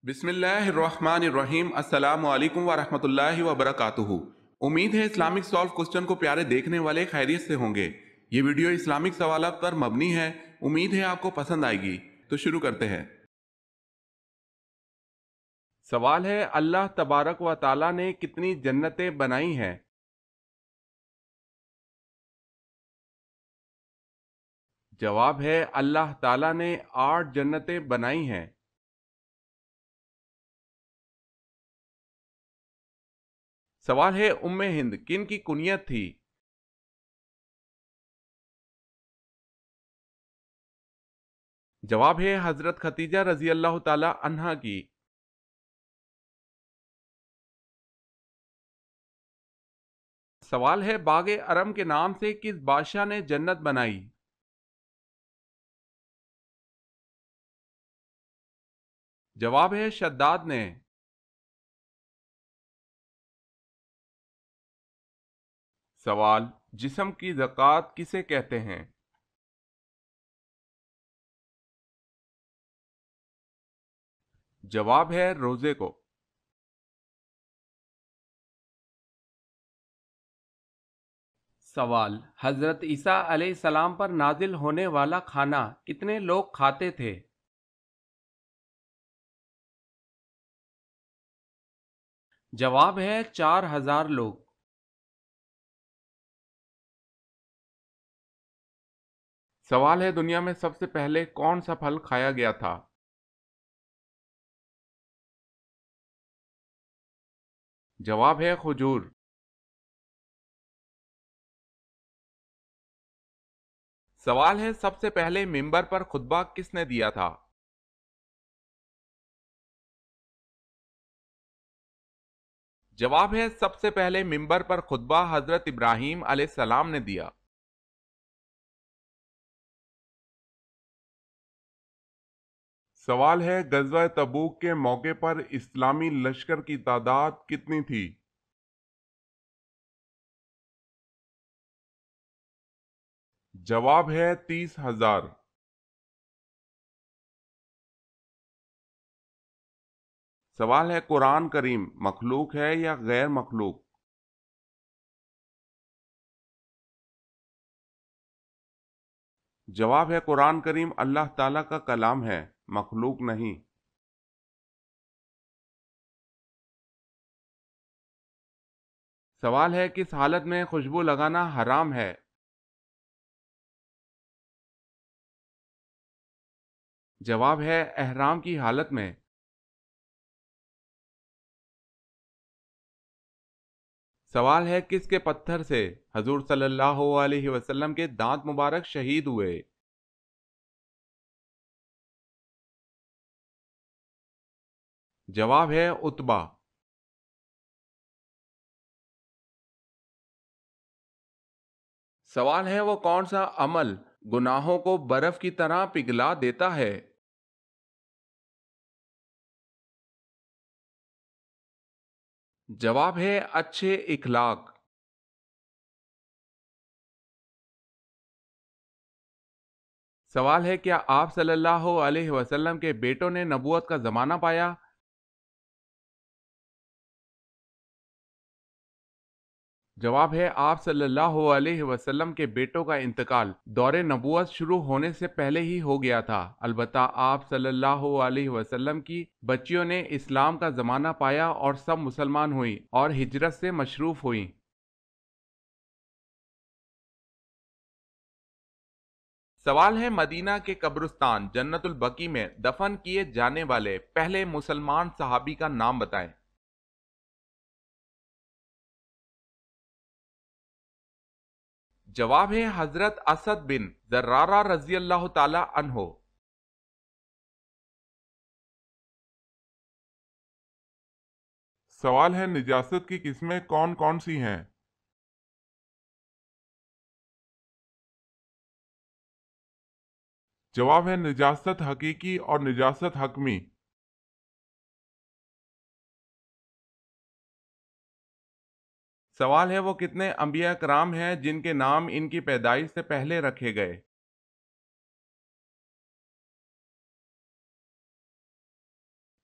بسم اللہ الرحمن الرحیم، السلام علیکم ورحمۃ اللہ وبرکاتہ۔ امید ہے اسلامک سالو کوسچن کو پیارے دیکھنے والے خیریت سے ہوں گے۔ یہ ویڈیو اسلامک سوالات پر مبنی ہے، امید ہے آپ کو پسند آئے گی۔ تو شروع کرتے ہیں۔ سوال ہے، اللہ تبارک و تعالیٰ نے کتنی جنتیں بنائی ہیں؟ جواب ہے، اللہ تعالیٰ نے 8 جنتیں بنائی ہیں۔ سوال ہے، ام ہند کن کی کنیت تھی؟ جواب ہے، حضرت خدیجہ رضی اللہ تعالی عنہا کی۔ سوال ہے، باغ ارم کے نام سے کس بادشاہ نے جنت بنائی؟ جواب ہے، شداد نے۔ سوال، جسم کی زکوٰۃ کسے کہتے ہیں؟ جواب ہے، روزے کو۔ سوال، حضرت عیسیٰ علیہ السلام پر نازل ہونے والا کھانا کتنے لوگ کھاتے تھے؟ جواب ہے، 4000 لوگ۔ سوال ہے، دنیا میں سب سے پہلے کون سا پھل کھایا گیا تھا؟ جواب ہے، کھجور۔ سوال ہے، سب سے پہلے منبر پر خطبہ کس نے دیا تھا؟ جواب ہے، سب سے پہلے منبر پر خطبہ حضرت ابراہیم علیہ السلام نے دیا۔ سوال ہے، غزوہ تبوک کے موقع پر اسلامی لشکر کی تعداد کتنی تھی؟ جواب ہے، 30,000۔ سوال ہے، قرآن کریم مخلوق ہے یا غیر مخلوق؟ جواب ہے، قرآن کریم اللہ تعالیٰ کا کلام ہے، مخلوق نہیں۔ سوال ہے، کس حالت میں خوشبو لگانا حرام ہے؟ جواب ہے، احرام کی حالت میں۔ سوال ہے، کس کے پتھر سے حضور صلی اللہ علیہ وسلم کے دانت مبارک شہید ہوئے؟ جواب ہے، عتبہ۔ سوال ہے، وہ کون سا عمل گناہوں کو برف کی طرح پگھلا دیتا ہے؟ جواب ہے، اچھے اخلاق۔ سوال ہے، کیا آپ صلی اللہ علیہ وسلم کے بیٹوں نے نبوت کا زمانہ پایا؟ جواب ہے، آپ صلی اللہ علیہ وسلم کے بیٹوں کا انتقال دور نبوت شروع ہونے سے پہلے ہی ہو گیا تھا، البتہ آپ صلی اللہ علیہ وسلم کی بچیوں نے اسلام کا زمانہ پایا اور سب مسلمان ہوئیں اور ہجرت سے مشروف ہوئیں۔ سوال ہے، مدینہ کے قبرستان جنت البقیع میں دفن کیے جانے والے پہلے مسلمان صحابی کا نام بتائیں۔ جواب ہے، حضرت اسد بن زرارہ رضی اللہ تعالی عنہ۔ سوال ہے، نجاست کی قسمیں کون کون سی ہیں؟ جواب ہے، نجاست حقیقی اور نجاست حکمی۔ سوال ہے، وہ کتنے انبیاء کرام ہیں جن کے نام ان کی پیدائش سے پہلے رکھے گئے؟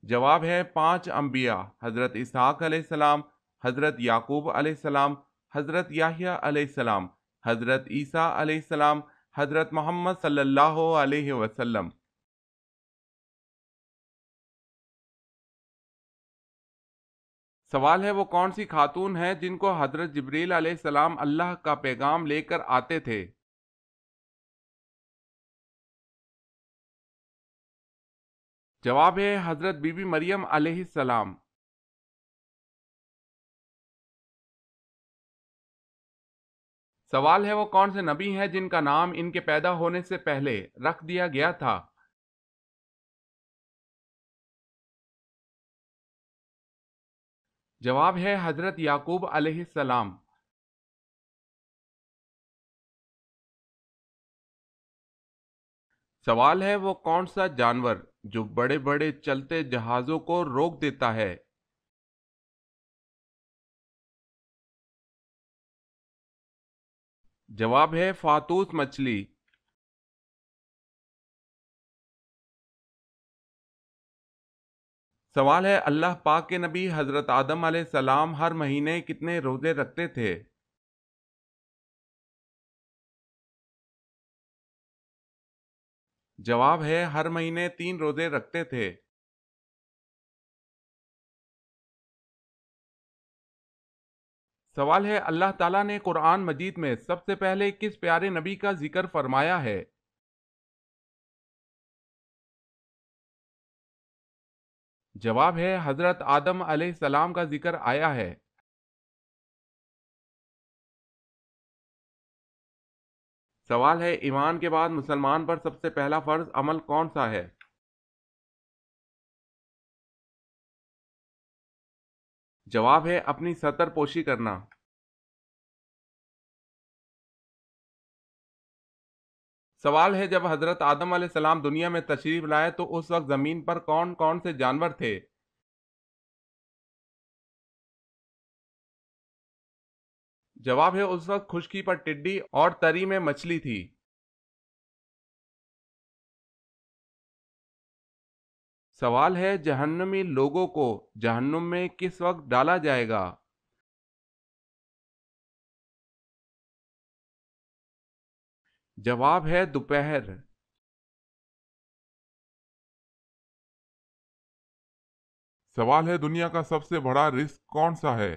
جواب ہے 5 انبیاء: حضرت اسحاق علیہ السلام، حضرت یعقوب علیہ السلام، حضرت یحییٰ علیہ السلام، حضرت عیسیٰ علیہ السلام، حضرت محمد صلی اللہ علیہ وسلم۔ سوال ہے وہ کون سی خاتون ہیں جن کو حضرت جبریل علیہ السلام اللہ کا پیغام لے کر آتے تھے؟ جواب ہے حضرت بی بی مریم علیہ السلام۔ سوال ہے وہ کون سے نبی ہیں جن کا نام ان کے پیدا ہونے سے پہلے رکھ دیا گیا تھا؟ جواب ہے حضرت یعقوب علیہ السلام۔ سوال ہے وہ کون سا جانور جو بڑے بڑے چلتے جہازوں کو روک دیتا ہے؟ جواب ہے فاتوس مچھلی۔ سوال ہے اللہ پاک کے نبی حضرت آدم علیہ السلام ہر مہینے کتنے روزے رکھتے تھے؟ جواب ہے ہر مہینے 3 روزے رکھتے تھے۔ سوال ہے اللہ تعالیٰ نے قرآن مجید میں سب سے پہلے کس پیارے نبی کا ذکر فرمایا ہے؟ جواب ہے حضرت آدم علیہ السلام کا ذکر آیا ہے۔ سوال ہے ایمان کے بعد مسلمان پر سب سے پہلا فرض عمل کون سا ہے؟ جواب ہے اپنی ستر پوشی کرنا۔ سوال ہے جب حضرت آدم علیہ السلام دنیا میں تشریف لائے تو اس وقت زمین پر کون کون سے جانور تھے؟ جواب ہے اس وقت خشکی پر ٹڈی اور تری میں مچھلی تھی۔ سوال ہے جہنمی لوگوں کو جہنم میں کس وقت ڈالا جائے گا؟ جواب ہے دوپہر۔ سوال ہے دنیا کا سب سے بڑا رزق کون سا ہے؟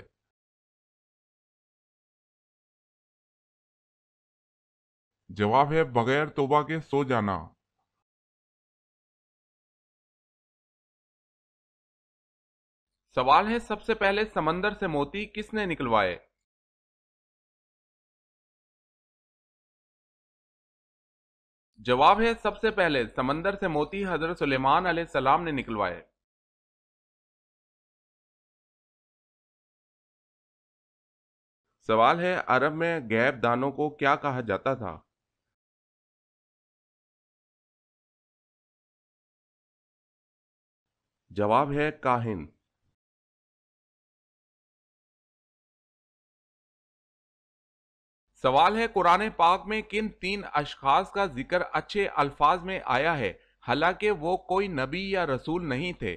جواب ہے بغیر توبہ کے سو جانا۔ سوال ہے سب سے پہلے سمندر سے موتی کس نے نکلوائے؟ جواب ہے سب سے پہلے سمندر سے موتی حضرت سلیمان علیہ السلام نے نکلوائے۔ سوال ہے عرب میں غیب دانوں کو کیا کہا جاتا تھا؟ جواب ہے کاہن۔ سوال ہے قرآن پاک میں کن 3 اشخاص کا ذکر اچھے الفاظ میں آیا ہے حالانکہ وہ کوئی نبی یا رسول نہیں تھے؟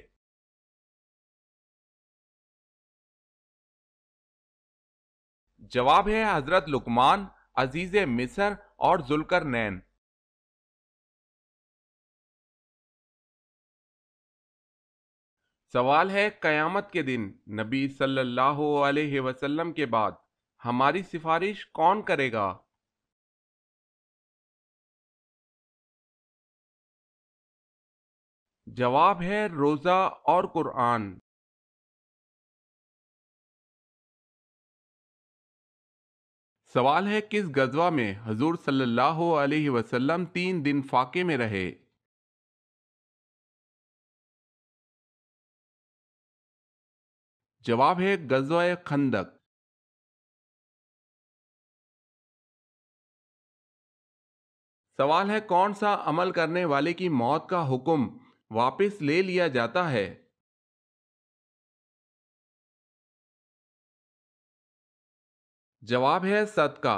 جواب ہے حضرت لقمان، عزیز مصر اور ذوالقرنین۔ سوال ہے قیامت کے دن نبی صلی اللہ علیہ وسلم کے بعد ہماری سفارش کون کرے گا؟ جواب ہے روزہ اور قرآن۔ سوال ہے کس غزوہ میں حضور صلی اللہ علیہ وسلم 3 دن فاقے میں رہے؟ جواب ہے غزوہ خندق۔ سوال ہے کون سا عمل کرنے والے کی موت کا حکم واپس لے لیا جاتا ہے؟ جواب ہے صدقہ۔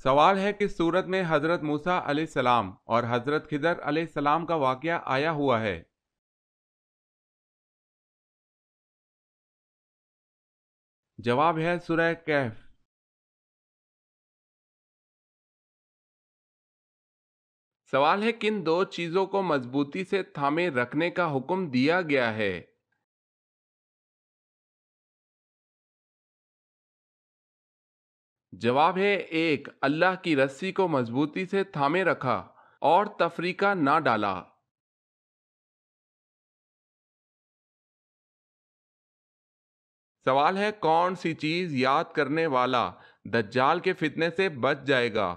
سوال ہے کہ سورت میں حضرت موسیٰ علیہ السلام اور حضرت خضر علیہ السلام کا واقعہ آیا ہوا ہے۔ جواب ہے سورہ کہف۔ سوال ہے کن دو چیزوں کو مضبوطی سے تھامے رکھنے کا حکم دیا گیا ہے؟ جواب ہے ایک، اللہ کی رسی کو مضبوطی سے تھامے رکھا اور تفریقہ نہ ڈالا۔ سوال ہے کون سی چیز یاد کرنے والا دجال کے فتنے سے بچ جائے گا؟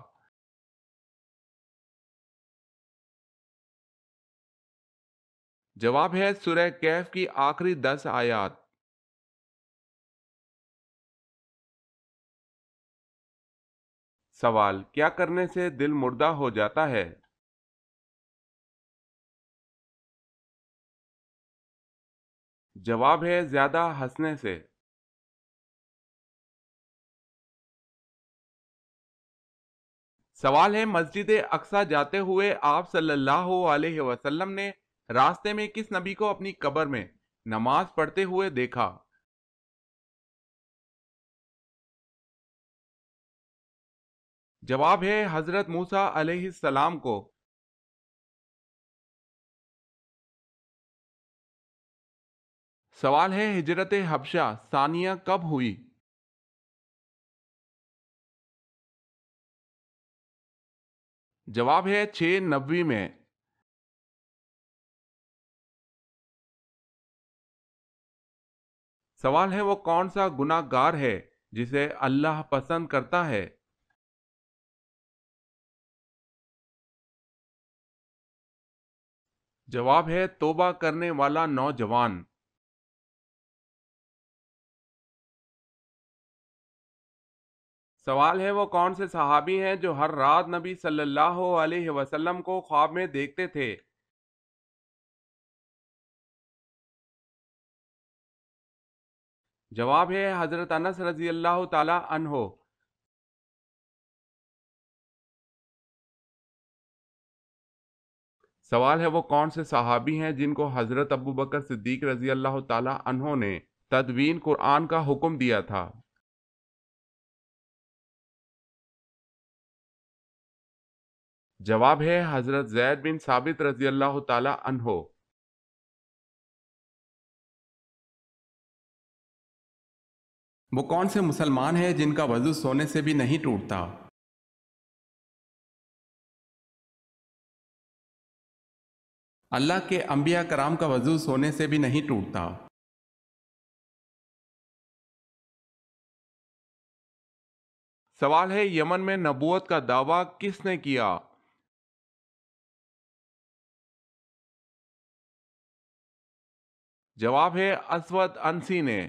جواب ہے سورہ کہف کی آخری 10 آیات۔ سوال کیا کرنے سے دل مردہ ہو جاتا ہے؟ جواب ہے زیادہ ہنسنے سے۔ سوال ہے مسجد اقصی جاتے ہوئے آپ صلی اللہ علیہ وسلم نے راستے میں کس نبی کو اپنی قبر میں نماز پڑھتے ہوئے دیکھا؟ جواب ہے حضرت موسیٰ علیہ السلام کو۔ سوال ہے ہجرت حبشہ ثانیہ کب ہوئی؟ جواب ہے 690 میں۔ سوال ہے وہ کون سا گناہ گار ہے جسے اللہ پسند کرتا ہے؟ جواب ہے توبہ کرنے والا نوجوان۔ سوال ہے وہ کون سے صحابی ہیں جو ہر رات نبی صلی اللہ علیہ وسلم کو خواب میں دیکھتے تھے؟ جواب ہے حضرت انس رضی اللہ تعالی عنہ۔ سوال ہے وہ کون سے صحابی ہیں جن کو حضرت ابو بکر صدیق رضی اللہ تعالی عنہ نے تدوین قرآن کا حکم دیا تھا؟ جواب ہے حضرت زید بن ثابت رضی اللہ تعالی عنہ۔ وہ کون سے مسلمان ہیں جن کا وضو سونے سے بھی نہیں ٹوٹتا؟ اللہ کے انبیاء کرام کا وضو سونے سے بھی نہیں ٹوٹتا۔ سوال ہے یمن میں نبوت کا دعویٰ کس نے کیا؟ جواب ہے اسود انسی نے۔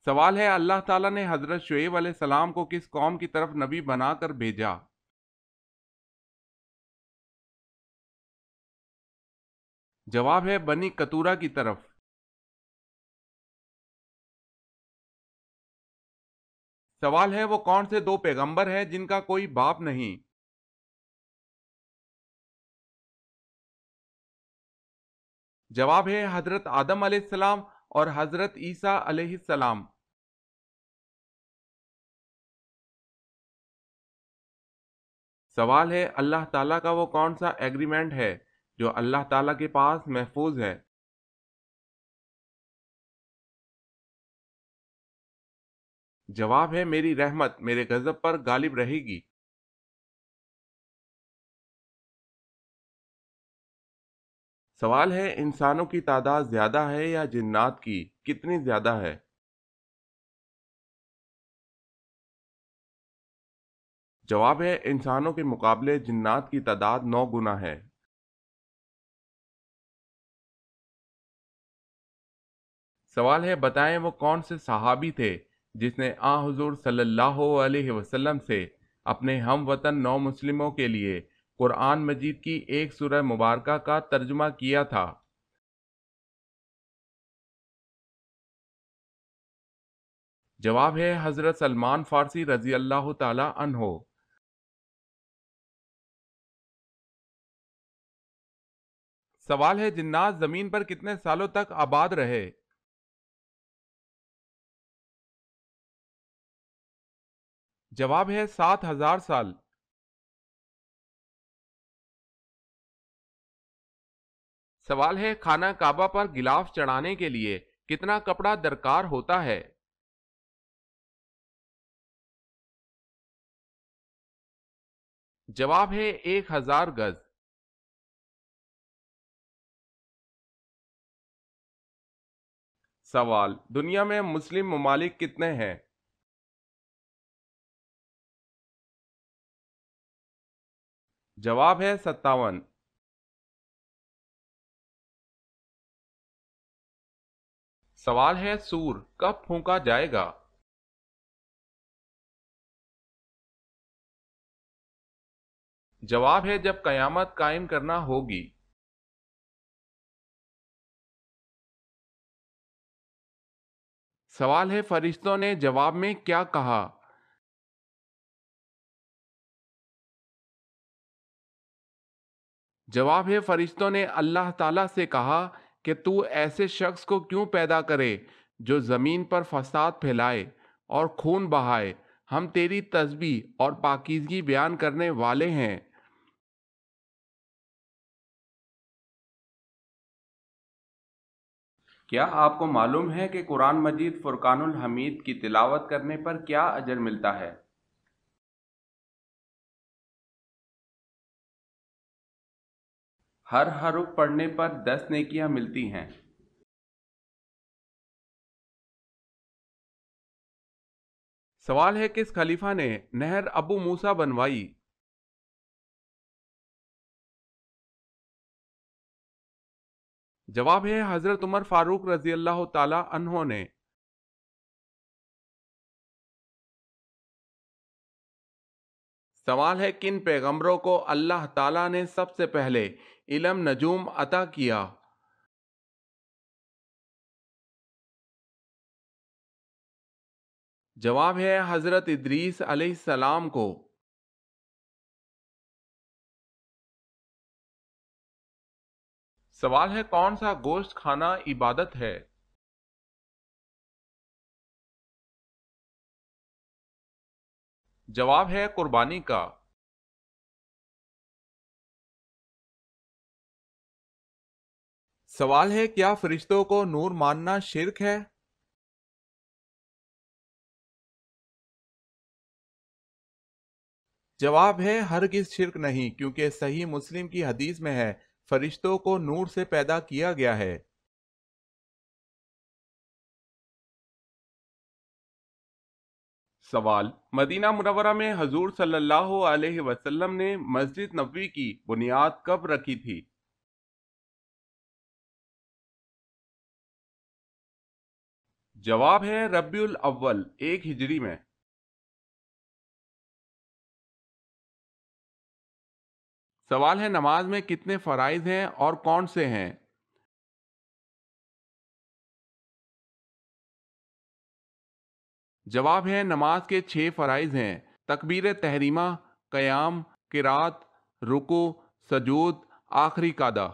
سوال ہے اللہ تعالیٰ نے حضرت شعیب علیہ السلام کو کس قوم کی طرف نبی بنا کر بھیجا؟ جواب ہے بنی کتورہ کی طرف۔ سوال ہے وہ کون سے دو پیغمبر ہیں جن کا کوئی باپ نہیں؟ جواب ہے حضرت آدم علیہ السلام اور حضرت عیسیٰ علیہ السلام۔ سوال ہے اللہ تعالیٰ کا وہ کون سا ایگریمنٹ ہے جو اللہ تعالیٰ کے پاس محفوظ ہے؟ جواب ہے میری رحمت میرے غضب پر غالب رہے گی۔ سوال ہے انسانوں کی تعداد زیادہ ہے یا جنات کی؟ کتنی زیادہ ہے؟ جواب ہے انسانوں کے مقابلے جنات کی تعداد 9 گنا ہے۔ سوال ہے بتائیں وہ کون سے صحابی تھے جس نے حضور صلی اللہ علیہ وسلم سے اپنے ہم وطن نو مسلموں کے لیے قرآن مجید کی ایک سورہ مبارکہ کا ترجمہ کیا تھا؟ جواب ہے حضرت سلمان فارسی رضی اللہ تعالی عنہ۔ سوال ہے جنات زمین پر کتنے سالوں تک آباد رہے؟ جواب ہے 7,000 سال۔ سوال ہے خانہ کعبہ پر غلاف چڑھانے کے لیے کتنا کپڑا درکار ہوتا ہے؟ جواب ہے 1,000 گز۔ سوال دنیا میں مسلم ممالک کتنے ہیں؟ جواب ہے 57۔ سوال ہے سور کب پھونکا جائے گا؟ جواب ہے جب قیامت قائم کرنا ہوگی۔ سوال ہے فرشتوں نے جواب میں کیا کہا؟ جواب ہے فرشتوں نے اللہ تعالیٰ سے کہا کہ تو ایسے شخص کو کیوں پیدا کرے جو زمین پر فساد پھیلائے اور خون بہائے؟ ہم تیری تسبیح اور پاکیزگی بیان کرنے والے ہیں۔ کیا آپ کو معلوم ہے کہ قرآن مجید فرقان الحمید کی تلاوت کرنے پر کیا اجر ملتا ہے؟ ہر حرف پڑھنے پر 10 نیکیاں ملتی ہیں۔ سوال ہے کس خلیفہ نے نہر ابو موسیٰ بنوائی؟ جواب ہے حضرت عمر فاروق رضی اللہ تعالی عنہ نے۔ سوال ہے کن پیغمبروں کو اللہ تعالیٰ نے سب سے پہلے علم نجوم عطا کیا؟ جواب ہے حضرت ادریس علیہ السلام کو۔ سوال ہے کون سا گوشت کھانا عبادت ہے؟ جواب ہے قربانی کا۔ سوال ہے کیا فرشتوں کو نور ماننا شرک ہے؟ جواب ہے ہرگز شرک نہیں، کیونکہ صحیح مسلم کی حدیث میں ہے فرشتوں کو نور سے پیدا کیا گیا ہے۔ سوال مدینہ منورہ میں حضور صلی اللہ علیہ وسلم نے مسجد نبوی کی بنیاد کب رکھی تھی؟ جواب ہے ربیع الاول 1 ہجری میں۔ سوال ہے نماز میں کتنے فرائض ہیں اور کون سے ہیں؟ جواب ہے نماز کے 6 فرائض ہیں: تکبیر تحریمہ، قیام، قرات، رکوع، سجود، آخری قعدہ۔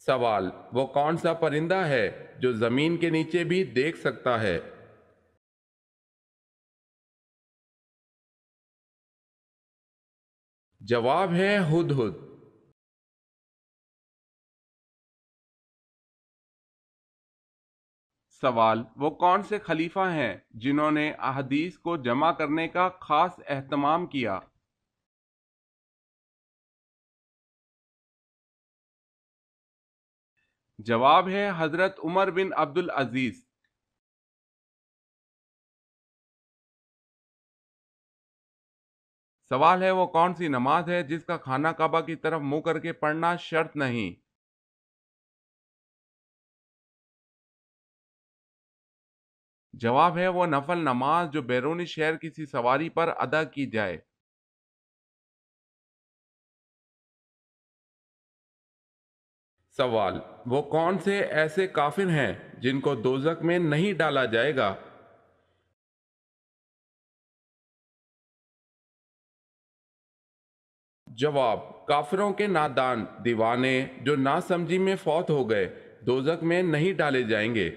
سوال وہ کون سا پرندہ ہے جو زمین کے نیچے بھی دیکھ سکتا ہے؟ جواب ہے ہدہد۔ سوال وہ کون سے خلیفہ ہیں جنہوں نے احادیث کو جمع کرنے کا خاص اہتمام کیا؟ جواب ہے حضرت عمر بن عبد العزیز۔ سوال ہے وہ کون سی نماز ہے جس کا خانہ کعبہ کی طرف منہ کر کے پڑھنا شرط نہیں؟ جواب ہے وہ نفل نماز جو بیرونی شہر کسی سواری پر ادا کی جائے۔ سوال: وہ کون سے ایسے کافر ہیں جن کو دوزخ میں نہیں ڈالا جائے گا؟ جواب: کافروں کے نادان دیوانے جو ناسمجھی میں فوت ہو گئے دوزخ میں نہیں ڈالے جائیں گے۔